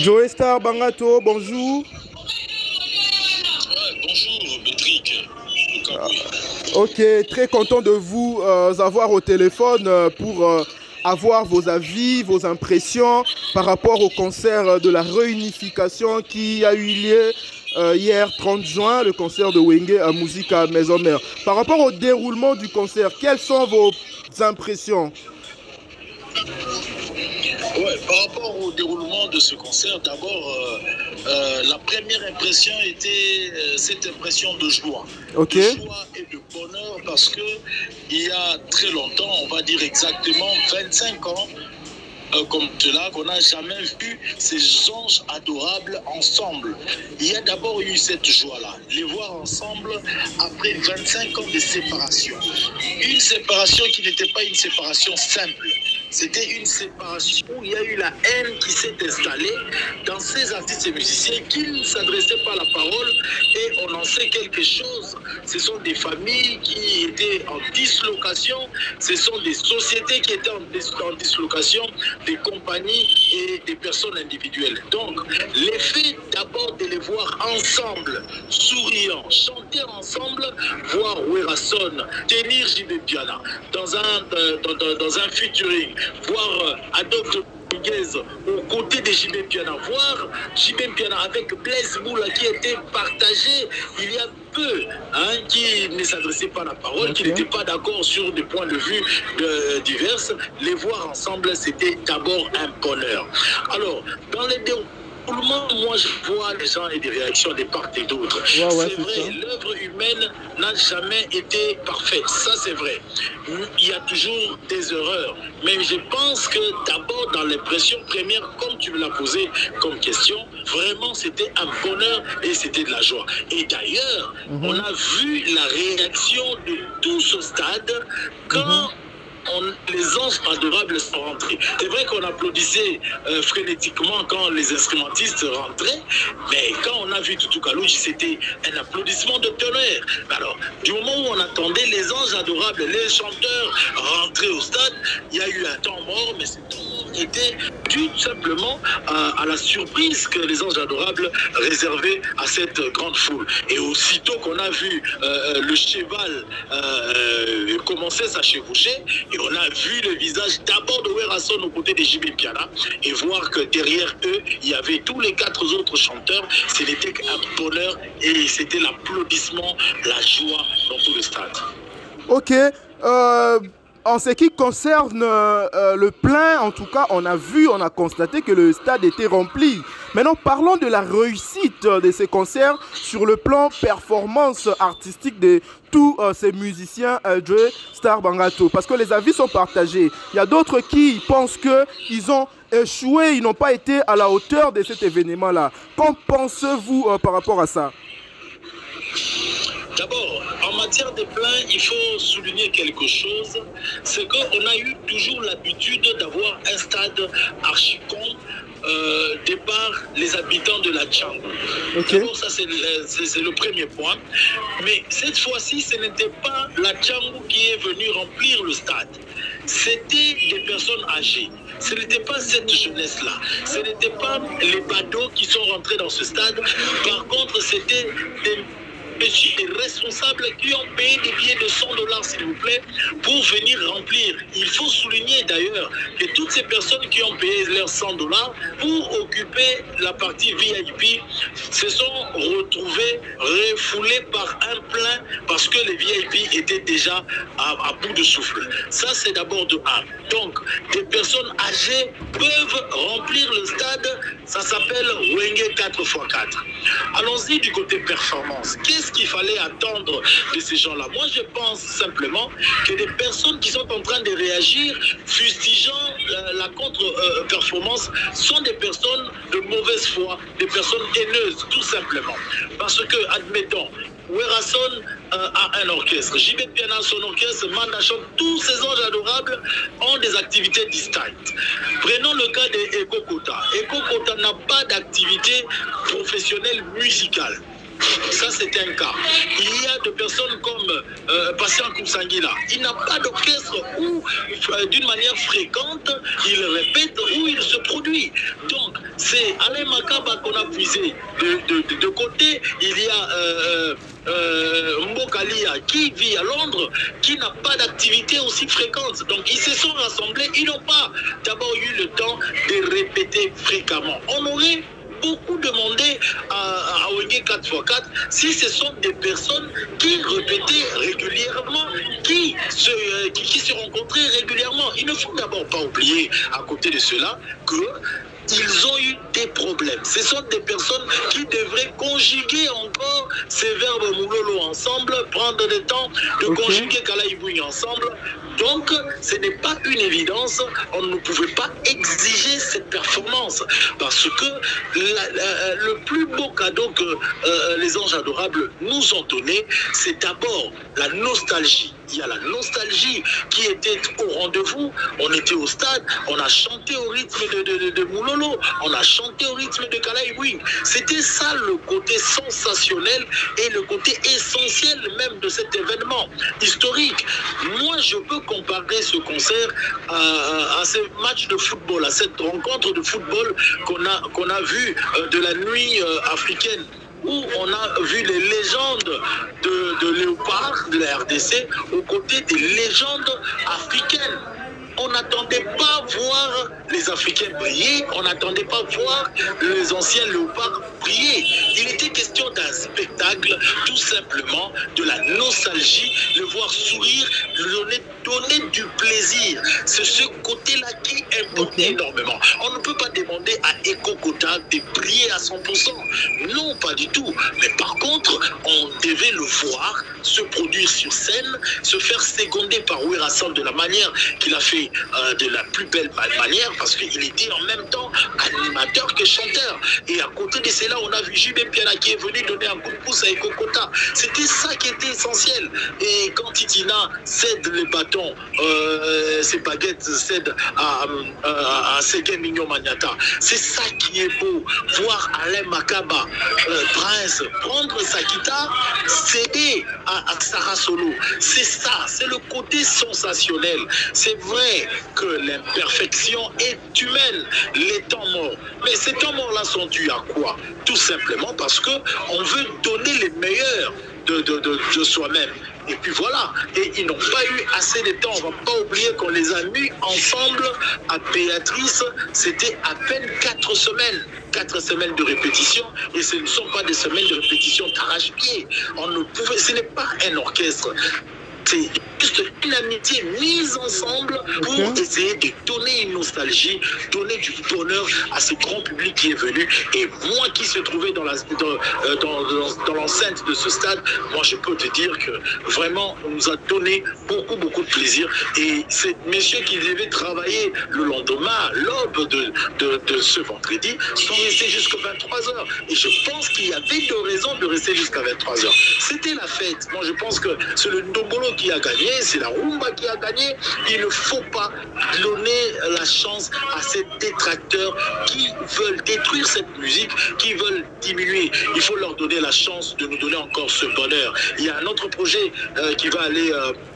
Joe Star Bangato, bonjour. Ouais, bonjour, Bétric. Ok, très content de vous avoir au téléphone pour avoir vos avis, vos impressions par rapport au concert de la réunification qui a eu lieu hier 30 juin, le concert de Wenge à Musique à Maison Mère. Par rapport au déroulement du concert, quelles sont vos impressions? Ouais, par rapport au déroulement de ce concert, d'abord, la première impression était cette impression de joie. Ok. De joie et de bonheur parce que il y a très longtemps, on va dire exactement 25 ans, comme cela, qu'on n'a jamais vu ces anges adorables ensemble. Il y a d'abord eu cette joie-là, les voir ensemble après 25 ans de séparation. Une séparation qui n'était pas une séparation simple. C'était une séparation où il y a eu la haine qui s'est installée dans ces artistes et musiciens qui ne s'adressaient pas à la parole et on en sait quelque chose. Ce sont des familles qui étaient en dislocation, ce sont des sociétés qui étaient en dislocation, des compagnies et des personnes individuelles. Donc, l'effet d'abord de les voir ensemble, souriant, chanter ensemble, voir Werason tenir JB Piana dans un featuring, voir Adolphe aux côtés de JB Piana, voir JB Piana avec Blaise Moula qui était partagé il y a peu, qui ne s'adressait pas à la parole, qui n'était pas d'accord sur des points de vue divers. Les voir ensemble, c'était d'abord un bonheur. Alors, dans les moi je vois les gens et des réactions de part et d'autre. Ouais, c'est vrai, l'œuvre humaine n'a jamais été parfaite, ça c'est vrai. Il y a toujours des erreurs, mais je pense que d'abord dans l'impression première, comme tu me l'as posé comme question, vraiment c'était un bonheur et c'était de la joie. Et d'ailleurs, on a vu la réaction de tout ce stade quand les anges adorables sont rentrés. C'est vrai qu'on applaudissait frénétiquement quand les instrumentistes rentraient, mais quand on a vu Tutu Kalouji, c'était un applaudissement de tonnerre. Alors, du moment où on attendait les anges adorables, les chanteurs rentrer au stade, il y a eu un temps mort, mais c'est tout était dû simplement à la surprise que les anges adorables réservaient à cette grande foule. Et aussitôt qu'on a vu le cheval commencer à s'achevaucher, et on a vu le visage d'abord de Werason aux côtés de JB Piana, et voir que derrière eux, il y avait tous les 4 autres chanteurs. C'était un bonheur et c'était l'applaudissement, la joie dans tout le stade. Ok. En ce qui concerne le plein, en tout cas, on a constaté que le stade était rempli. Maintenant, parlons de la réussite de ces concerts sur le plan performance artistique de tous ces musiciens Joe Star Bangato. Parce que les avis sont partagés. Il y a d'autres qui pensent qu'ils ont échoué, ils n'ont pas été à la hauteur de cet événement-là. Qu'en pensez-vous par rapport à ça? D'abord, en matière de plein, il faut souligner quelque chose, c'est qu'on a eu toujours l'habitude d'avoir un stade archicon de par les habitants de la Tchangou. Okay. D'abord, ça c'est le premier point. Mais cette fois-ci, ce n'était pas la Tchangou qui est venue remplir le stade. C'était des personnes âgées. Ce n'était pas cette jeunesse-là. Ce n'était pas les badauds qui sont rentrés dans ce stade. Par contre, c'était des responsables qui ont payé des billets de $100, s'il vous plaît, pour venir remplir. Il faut souligner d'ailleurs que toutes ces personnes qui ont payé leurs $100 pour occuper la partie VIP se sont retrouvées refoulées par un plein parce que les VIP étaient déjà à bout de souffle. Ça, c'est d'abord de 1. Donc, des personnes âgées peuvent remplir le stade. Ça s'appelle Wenge 4x4. Allons-y du côté performance. Qu'est-ce qu'il fallait attendre de ces gens-là? Moi, je pense simplement que des personnes qui sont en train de réagir, fustigeant la contre-performance, sont des personnes de mauvaise foi, des personnes haineuses, tout simplement. Parce que, admettons, Werason a un orchestre, JB Piana son orchestre, Mandachon, tous ces anges adorables ont des activités distinctes. Prenons le cas de Eko Kota. Eko Kota n'a pas d'activité professionnelle musicale. Ça, c'est un cas. Il y a des personnes comme Patient Kousangila. Il n'a pas d'orchestre où, d'une manière fréquente, il répète où il se produit. Donc, c'est Alain Makaba qu'on a puisé. De côté, il y a Mbokalia qui vit à Londres, qui n'a pas d'activité aussi fréquente. Donc, ils se sont rassemblés. Ils n'ont pas d'abord eu le temps de répéter fréquemment. On aurait beaucoup demandé à Wenge 4x4 si ce sont des personnes qui répétaient régulièrement, qui se rencontraient régulièrement. Il ne faut d'abord pas oublier, à côté de cela, que ils ont eu des problèmes. Ce sont des personnes qui devraient conjuguer encore ces verbes moulolo ensemble, prendre le temps de conjuguer Kalaïboui ensemble. Donc, ce n'est pas une évidence. On ne pouvait pas exiger cette performance parce que le plus beau cadeau que les anges adorables nous ont donné, c'est d'abord la nostalgie. Il y a la nostalgie qui était au rendez-vous. On était au stade, on a chanté au rythme de Moulolo, on a chanté au rythme de Kalaïboui. C'était ça le côté sensationnel et le côté essentiel même de cet événement historique. Moi, je peux comparer ce concert à ce match de football, à cette rencontre de football qu'on a vu de la nuit africaine, où on a vu les légendes de Léopard, de la RDC, aux côtés des légendes africaines. On n'attendait pas voir les Africains briller, on n'attendait pas voir les anciens léopards briller. Il était question d'un spectacle, tout simplement, de la nostalgie, le voir sourire, lui donner du plaisir. C'est ce côté-là qui importe énormément. On ne peut pas demander à Eko Kota de briller à 100%. Non, pas du tout. Mais par contre, on devait le voir se produire sur scène, se faire seconder par Werassol de la manière qu'il a fait, de la plus belle manière, parce qu'il était en même temps animateur que chanteur. Et à côté de cela, on a vu Jibé Piana qui est venu donner un coup de pouce à Eko Kota. C'était ça qui était essentiel. Et quand Titina cède les bâtons, ses baguettes cèdent à Ségué Mignon Magnata, c'est ça qui est beau. Voir Alain Makaba, Prince, prendre sa guitare, céder à Sarah Solo. C'est ça, c'est le côté sensationnel. C'est vrai que l'imperfection est humaine, les temps morts. Mais ces temps morts-là sont dus à quoi? Tout simplement parce qu'on veut donner les meilleurs de soi-même. Et puis voilà, et ils n'ont pas eu assez de temps. On ne va pas oublier qu'on les a mis ensemble à Béatrice. C'était à peine 4 semaines. 4 semaines de répétition. Et ce ne sont pas des semaines de répétition d'arrache-pied. Ce n'est pas un orchestre. C'est juste une amitié mise ensemble pour essayer de donner une nostalgie, donner du bonheur à ce grand public qui est venu. Et moi qui se trouvais dans l'enceinte de ce stade, moi je peux te dire que vraiment on nous a donné beaucoup de plaisir. Et ces messieurs qui devaient travailler le lendemain, l'aube de ce vendredi, sont restés jusqu'à 23h. Et je pense qu'il y avait de raisons de rester jusqu'à 23h. C'était la fête. Moi je pense que c'est le Ndombolo qui a gagné, c'est la rumba qui a gagné. Il ne faut pas donner la chance à ces détracteurs qui veulent détruire cette musique, qui veulent diminuer. Il faut leur donner la chance de nous donner encore ce bonheur. Il y a un autre projet qui va aller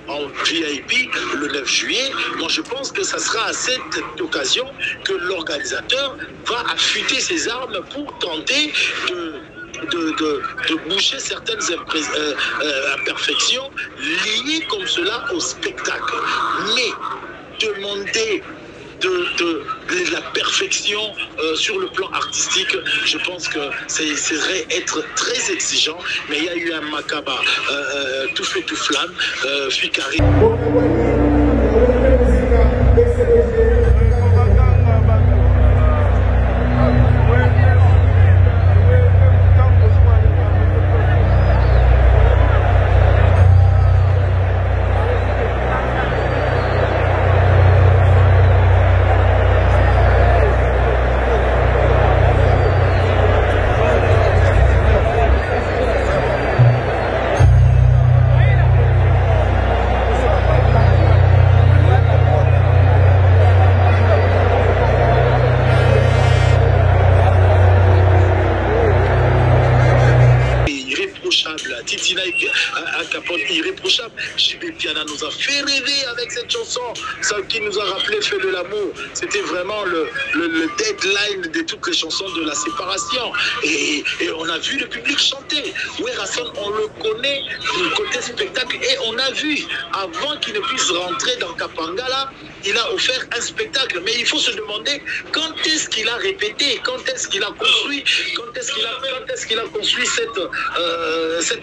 en VIP le 9 juillet. Moi, je pense que ça sera à cette occasion que l'organisateur va affûter ses armes pour tenter de boucher certaines imperfections liées comme cela au spectacle. Mais demander de la perfection sur le plan artistique, je pense que c'est serait être très exigeant. Mais il y a eu un Makaba tout fait tout flamme, Fikari. chanson, ça qui nous a rappelé Feu de l'amour, c'était vraiment le deadline de toutes les chansons de la séparation. Et on a vu le public chanter. Werrason, on le connaît du côté spectacle, et on a vu, avant qu'il ne puisse rentrer dans Kapangala, il a offert un spectacle. Mais il faut se demander quand est-ce qu'il a répété, quand est-ce qu'il a construit, quand est-ce qu'il a construit cette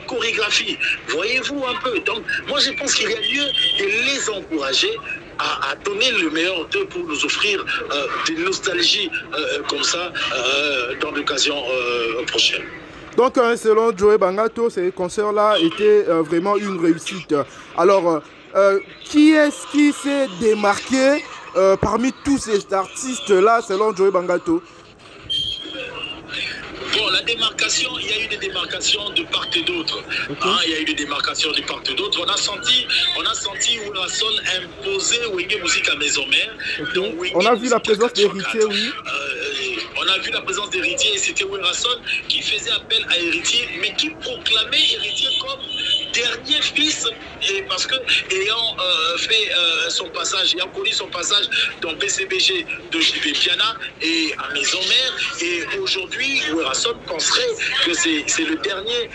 chorégraphie. Voyez-vous un peu. Donc moi je pense qu'il y a lieu de les encourager à donner le meilleur d'eux pour nous offrir des nostalgies comme ça dans l'occasion prochaine. Donc, selon Joey Bangato, ces concerts-là étaient vraiment une réussite. Alors, qui est-ce qui s'est démarqué parmi tous ces artistes-là, selon Joey Bangato? Bon, la démarcation, il y a eu des démarcations de part et d'autre. Okay. Il y a eu des démarcations de part et d'autre. On a senti Werrason imposer Wenge Musique à Maison Mère. Okay. On a vu la présence d'Héritier, oui. On a vu la présence d'Héritier, et c'était Werrason qui faisait appel à Héritier, mais qui proclamait Héritier comme dernier fils, et parce que ayant fait son passage, ayant connu son passage dans BCBG de JB Piana et à Maison Mère, et aujourd'hui Werrason penserait que c'est le dernier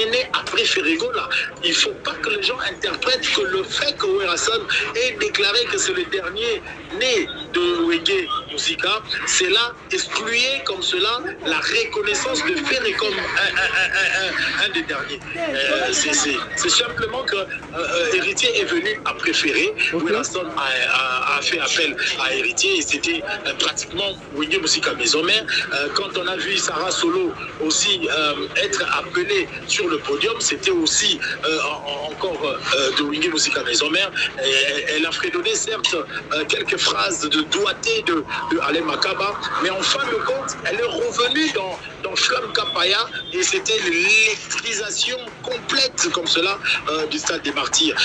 né après Ferregola. Il ne faut pas que les gens interprètent que le fait que Werrason ait déclaré que c'est le dernier né de Wenge Musica, c'est là excluer comme cela la reconnaissance de Ferré comme un des derniers. C'est simplement que Héritier est venu à préférer. Okay. Werrason a fait appel à Héritier, et c'était pratiquement Wenge Musica Maison Mère. Quand on a vu Sarah Solo aussi être appelée sur le podium, c'était aussi encore de Wenge Musica Maison Mère. Elle a fredonné certes quelques phrases de doigté de Alain Makaba, mais en fin de compte, elle est revenue dans Flamme Kapaya, et c'était l'électrisation complète comme cela du Stade des Martyrs.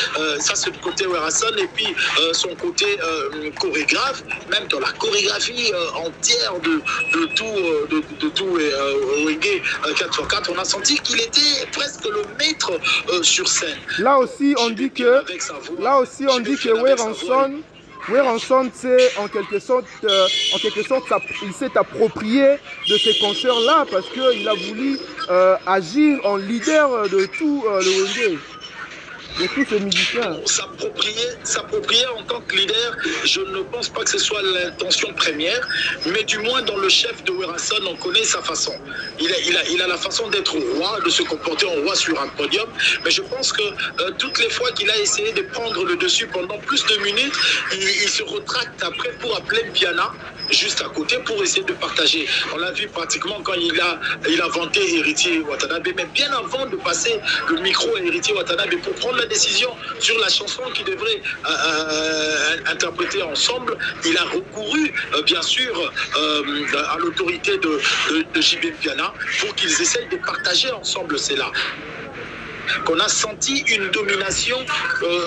Ça, c'est le côté Werrason, et puis son côté chorégraphe, même dans la chorégraphie entière de tout Wenge 4x4, on a senti qu'il était presque le maître sur scène. Là aussi, on dit que Werrason, c'est en quelque sorte, il s'est approprié de ces concerts-là parce qu'il a voulu agir en leader de tout le Wenge, de tous ces musiciens. S'approprier en tant que leader, je ne pense pas que ce soit l'intention première, mais du moins dans le chef de Werrason, on connaît sa façon. Il a la façon d'être roi, de se comporter en roi sur un podium, mais je pense que toutes les fois qu'il a essayé de prendre le dessus pendant plus de minutes, il se retracte après pour appeler Piana juste à côté pour essayer de partager. On l'a vu pratiquement quand il a vanté Héritier Watanabe, mais bien avant de passer le micro à Héritier Watanabe pour prendre la décision sur la chanson qu'ils devraient interpréter ensemble, il a recouru bien sûr à l'autorité de JB Piana pour qu'ils essayent de partager ensemble cela. Qu'on a senti une domination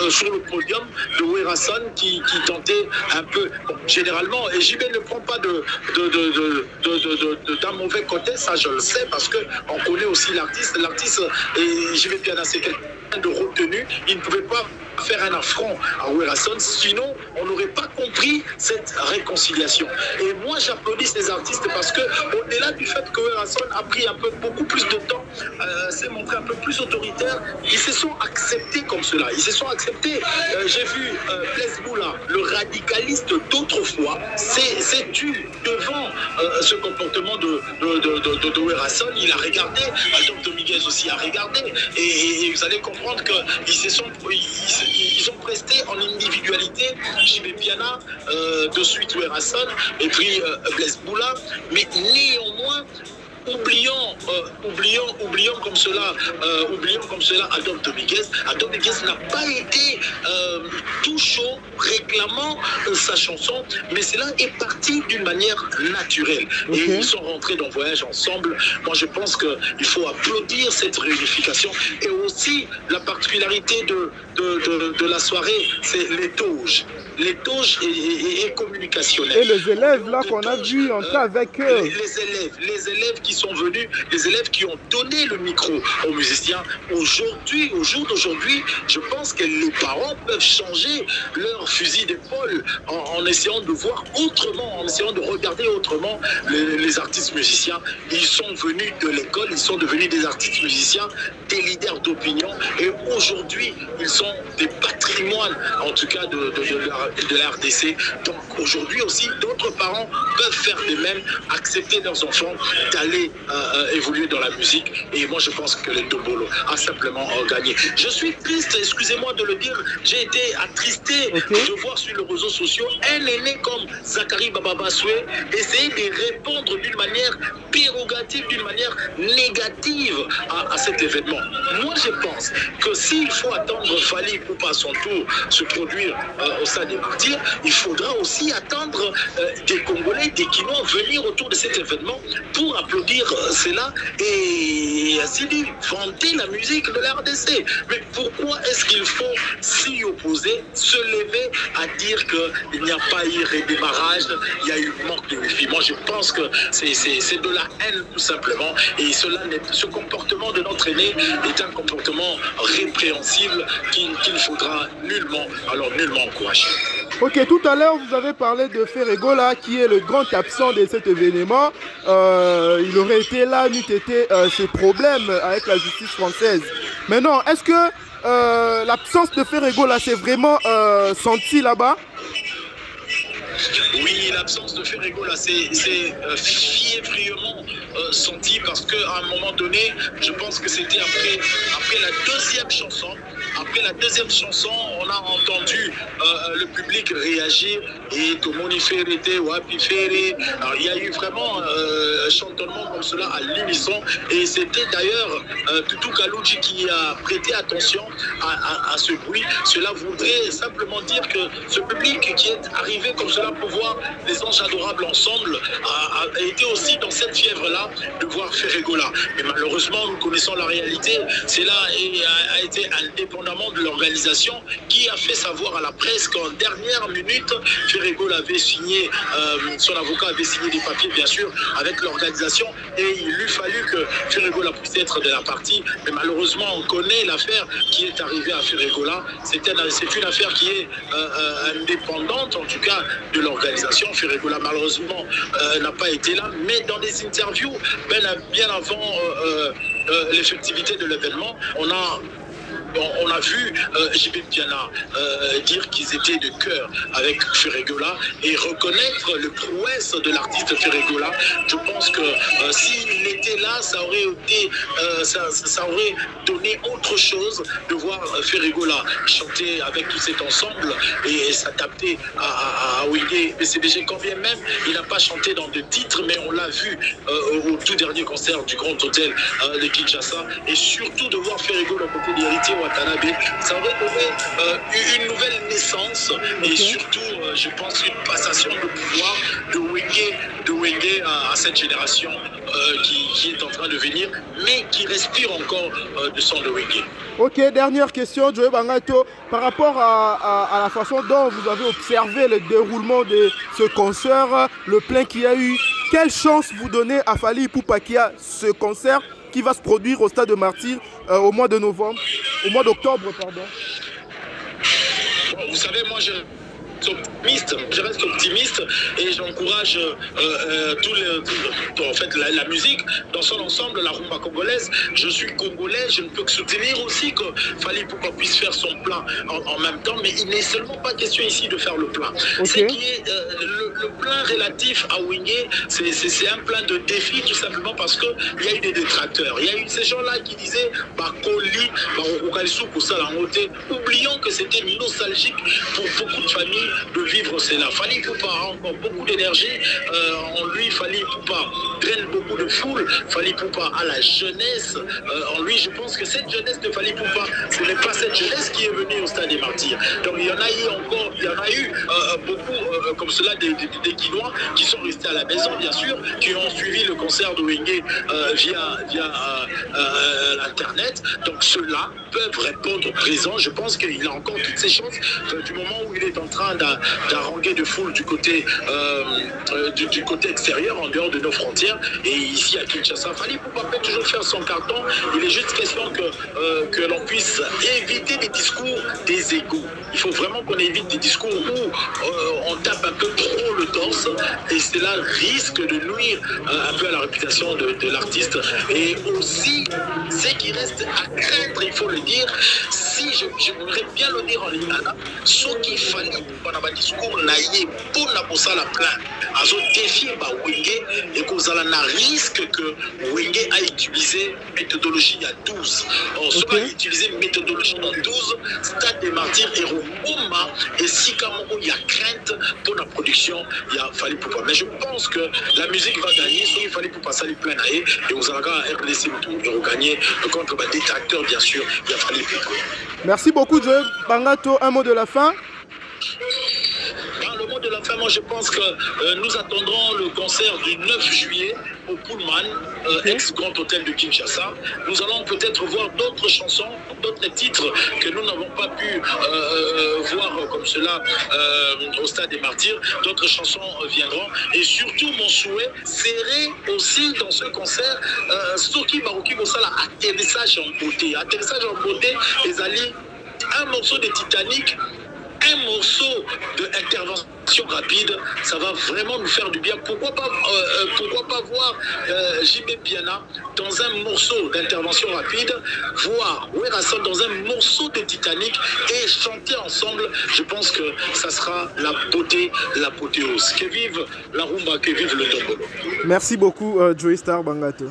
sur le podium de Werrason qui tentait un peu. Bon, généralement, et JB ne prend pas d'un mauvais côté, ça je le sais, parce qu'on connaît aussi l'artiste. L'artiste, et JB Piana, c'est quelqu'un de retenu. Il ne pouvait pas faire un affront à Werrason, sinon on n'aurait pas compris cette réconciliation. Et moi j'applaudis ces artistes parce que au-delà du fait que Werrason a pris beaucoup plus de temps, s'est montré un peu plus autoritaire, ils se sont acceptés comme cela, ils se sont acceptés. J'ai vu Blaise Boula, le radicaliste d'autrefois, s'est tu devant ce comportement de Werrason. Il a regardé, Adolphe Dominguez aussi a regardé, et vous allez comprendre qu'ils ont presté en individualité JB Piana, de suite Werrason, et puis Blaise Boula, mais néanmoins oublions comme cela Adolphe Dominguez. Adolphe Dominguez n'a pas été tout chaud réclamant sa chanson, mais cela est parti d'une manière naturelle. Okay. Et ils sont rentrés dans Voyage ensemble. Moi je pense qu'il faut applaudir cette réunification, et aussi la particularité de la soirée, c'est les toges. Les toges et communicationnels. Et les élèves là qu'on a vu entrer avec eux. Les élèves qui sont venus, des élèves qui ont donné le micro aux musiciens. Aujourd'hui, au jour d'aujourd'hui, je pense que les parents peuvent changer leur fusil d'épaule en essayant de voir autrement, en essayant de regarder autrement les artistes musiciens. Ils sont venus de l'école, ils sont devenus des artistes musiciens, des leaders d'opinion, et aujourd'hui, ils sont des patrimoines, en tout cas de la RDC. Donc aujourd'hui aussi, d'autres parents peuvent faire de même, accepter leurs enfants d'aller évoluer dans la musique. Et moi, je pense que le Ndombolo a simplement gagné. Je suis triste, excusez-moi de le dire, j'ai été attristé de voir sur les réseaux sociaux un aîné comme Zachary Bababasoué essayer de répondre d'une manière prérogative, d'une manière négative à cet événement. Moi, je pense que s'il faut attendre Fally Ipupa à son tour se produire au Stade des Martyrs, il faudra aussi attendre des Congolais, des Kinois venir autour de cet événement pour applaudir cela et ainsi dire vanter la musique de la RDC. Mais pourquoi est-ce qu'il faut s'y opposer, se lever à dire qu'il n'y a pas eu redémarrage, il y a eu manque de wifi? Moi, je pense que c'est de la haine tout simplement, et ce comportement de notre aîné est un comportement répréhensible qu'il ne faudra nullement encourager. Ok, tout à l'heure vous avez parlé de Ferregola qui est le grand absent de cet événement. Il aurait été là, n'eût été ces problèmes avec la justice française. Maintenant, est-ce que l'absence de Ferregola s'est vraiment sentie là-bas? Oui, l'absence de Ferregola s'est fiévreusement senti, parce qu'à un moment donné, je pense que c'était après la deuxième chanson. Après la deuxième chanson, on a entendu le public réagir et Tomoni Ferrete, Wapi Ferre. Alors il y a eu vraiment un chantonnement comme cela à l'unisson, et c'était d'ailleurs Tutu Kalouchi qui a prêté attention à ce bruit. Cela voudrait simplement dire que ce public qui est arrivé comme cela pour voir les anges adorables ensemble a été aussi dans cette fièvre-là de voir Ferregola. Mais malheureusement, nous connaissons la réalité. Cela a été indépendamment de l'organisation qui a fait savoir à la presse qu'en dernière minute, Ferregola avait signé, son avocat avait signé des papiers, bien sûr, avec l'organisation, et il eût fallu que Ferregola puisse être de la partie. Mais malheureusement, on connaît l'affaire qui est arrivée à Ferregola. C'est une affaire qui est indépendante, en tout cas, de l'organisation. Ferregola, malheureusement, n'a pas été là, mais dans des interviews, bien avant l'effectivité de l'événement, on a vu JB Piana dire qu'ils étaient de cœur avec Ferregola et reconnaître le prouesse de l'artiste Ferregola. Je pense que s'il était là, ça aurait donné autre chose de voir Ferregola chanter avec tout cet ensemble et s'adapter à Wingé BCBG, quand bien même il n'a pas chanté dans de titres, mais on l'a vu au tout dernier concert du Grand Hôtel de Kinshasa, et surtout de voir Ferregola à côté d'Héritier Watanabe, ça aurait donné une nouvelle naissance et surtout, je pense, une passation de pouvoir de Wingé à cette génération qui est en train de venir, mais qui respire encore de son de Wingé. Ok, dernière question, Joe Bangato, par rapport à la façon dont vous avez observé le déroulement de ce concert, le plein qu'il y a eu, quelle chance vous donnez à Fally Ipupa qui a ce concert qui va se produire au Stade de Martyrs au mois de novembre, au mois d'octobre, pardon? Vous savez, moi je reste optimiste et j'encourage en fait la musique dans son ensemble, la rumba congolaise. Je suis congolais, je ne peux que soutenir aussi que Fally Ipupa puisse faire son plein en même temps, mais il n'est seulement pas question ici de faire le plein. Ce qui est le plein relatif à Wingé, c'est un plein de défi, tout simplement parce que il y a eu des détracteurs. Il y a eu ces gens-là qui disaient Bakoli, oublions que c'était nostalgique pour beaucoup de familles de vivre cela. Fally Ipupa a encore beaucoup d'énergie en lui. Fally Ipupa draine beaucoup de foule. Fally Ipupa a la jeunesse en lui. Je pense que cette jeunesse de Fally Ipupa, ce n'est pas cette jeunesse qui est venue au Stade des Martyrs. Donc il y en a eu beaucoup comme cela des Guinois qui sont restés à la maison, bien sûr, qui ont suivi le concert de Wingé via l'internet. Donc ceux-là peuvent répondre présent. Je pense qu'il a encore toutes ses chances du moment où il est en train d'haranguer de foule du côté, du côté extérieur, en dehors de nos frontières. Et ici à Kinshasa, Fally Ipupa peut toujours faire son carton. Il est juste question que l'on puisse éviter des discours des égaux. Il faut vraiment qu'on évite des discours où on tape un peu trop le torse, et cela risque de nuire un peu à la réputation de l'artiste. Et aussi, ce qui reste à craindre, il faut le dire, si je voudrais bien le dire en lingala, ce qu'il fallait pour un discours naïf pour la bossa la plainte, à défier Wenge, et qu'on a un risque que Wenge a utilisé méthodologie à 12. Or, ce qu'il a utilisé méthodologie à 12, Stade des Martyrs et Roma, et si il y a crainte pour la production, il y a Fally Ipupa. Mais je pense que la musique va gagner, soit il fallait pour passer les plein et vous allez RDC et regagner contre les détracteurs, bien sûr, il y a Fally Ipupa. Merci beaucoup, Joe Bangato. Un mot de la fin? Dans le mot de la fin, moi je pense que nous attendrons le concert du 9 juillet au Pullman, ex-Grand Hôtel de Kinshasa. Nous allons peut-être voir d'autres chansons, d'autres titres que nous n'avons pas pu voir comme cela au Stade des Martyrs. D'autres chansons viendront. Et surtout, mon souhait serait aussi dans ce concert, Soki Baroki Bossala, atterrissage en beauté. Atterrissage en beauté, les alliés, un morceau de Titanic, un morceau d'intervention rapide, ça va vraiment nous faire du bien. Pourquoi pas voir JB Piana dans un morceau d'intervention rapide, voir Werrason dans un morceau de Titanic et chanter ensemble. Je pense que ça sera la beauté, l'apothéose. Que vive la rumba, que vive le dombolo. Merci beaucoup, Joey Star Bangato.